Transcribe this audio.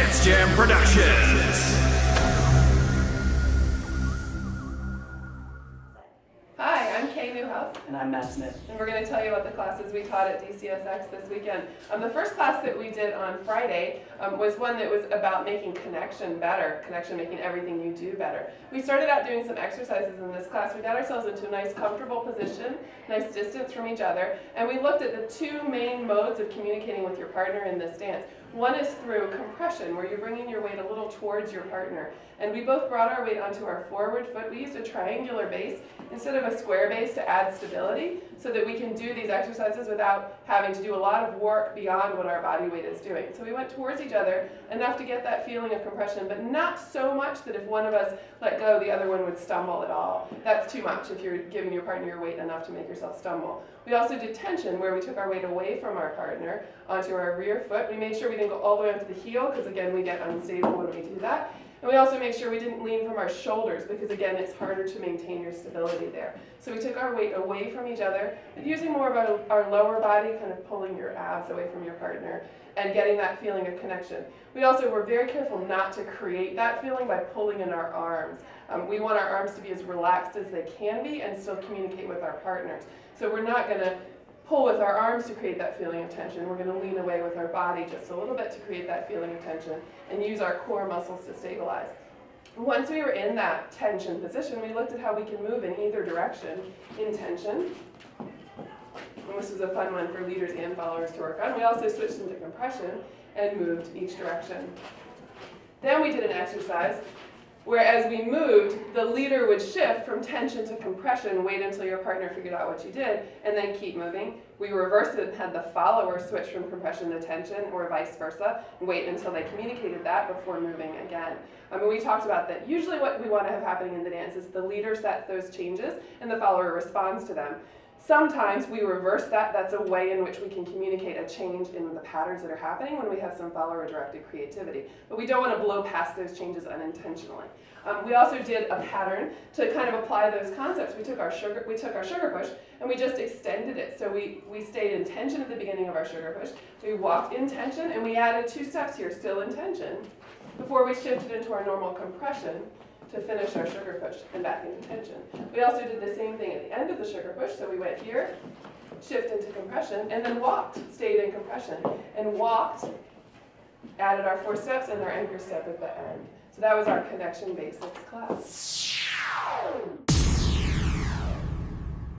Dance Jam Productions. Hi, I'm Newhouse. And I'm Matt Smith. And we're going to tell you about the classes we taught at DCSX this weekend. The first class that we did on Friday was one that was about making connection better, making everything you do better. We started out doing some exercises in this class. We got ourselves into a nice comfortable position, nice distance from each other, and we looked at the two main modes of communicating with your partner in this dance. One is through compression, where you're bringing your weight a little towards your partner. And we both brought our weight onto our forward foot. We used a triangular base instead of a square base to add stability, so that we can do these exercises without having to do a lot of work beyond what our body weight is doing. So we went towards each other enough to get that feeling of compression, but not so much that if one of us let go, the other one would stumble at all. That's too much if you're giving your partner your weight enough to make yourself stumble. We also did tension, where we took our weight away from our partner onto our rear foot. We made sure we didn't go all the way onto the heel, because again, we get unstable when we do that. And we also made sure we didn't lean from our shoulders, because again, it's harder to maintain your stability there. So we took our weight away from each other, but using more of our lower body, kind of pulling your abs away from your partner and getting that feeling of connection. We also were very careful not to create that feeling by pulling in our arms. We want our arms to be as relaxed as they can be and still communicate with our partners. So we're not going to pull with our arms to create that feeling of tension. We're going to lean away with our body just a little bit to create that feeling of tension and use our core muscles to stabilize. Once we were in that tension position, we looked at how we can move in either direction in tension. And this was a fun one for leaders and followers to work on. We also switched into compression and moved each direction. Then we did an exercise where as we moved, the leader would shift from tension to compression, wait until your partner figured out what you did, and then keep moving. We reversed it and had the follower switch from compression to tension, or vice versa, and wait until they communicated that before moving again. We talked about that. Usually what we want to have happening in the dance is the leader sets those changes, and the follower responds to them. Sometimes we reverse that. That's a way in which we can communicate a change in the patterns that are happening when we have some follower-directed creativity. But we don't want to blow past those changes unintentionally. We also did a pattern to kind of apply those concepts. We took our sugar push and we just extended it. So we stayed in tension at the beginning of our sugar push. We walked in tension and we added 2 steps here, still in tension, before we shifted into our normal compression to finish our sugar push and back into tension. We also did the same thing at the end of the sugar push, so we went here, shift into compression, and then walked, stayed in compression, and walked, added our 4 steps and our anchor step at the end. So that was our connection basics class.